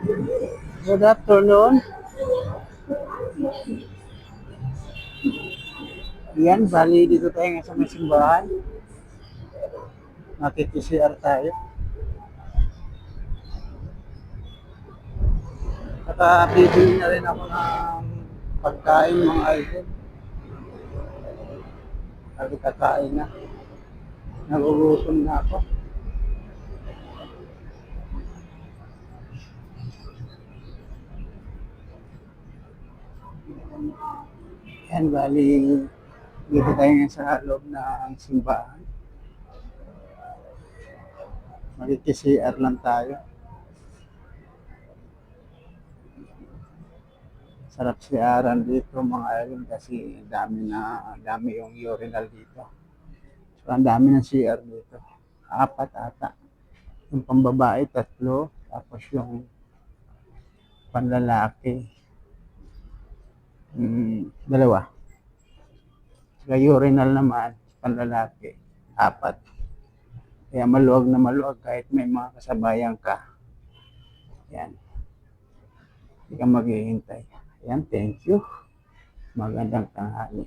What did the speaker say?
Good afternoon. Yan, bali dito tayo nga sa may simbahan. Makikisiar tayo. Bibili na rin ako ng pagkain mga idol. Sabi kakain na. Nagugutom na ako. Yan, bali dito tayo nga sa loob ng simbahan. Makikisiar lang tayo. Sarap siaran dito mga idol kasi dami yung urinal dito. So, ang dami ng CR dito. 4 ata. Yung pambabae, 3. Tapos yung panlalaki, 2. Sa urinal naman, panlalaki, 4. Kaya maluwag na maluwag kahit may mga kasabayan ka. Yan. Hindi ka maghihintay. Yan, thank you. Magandang tanghali.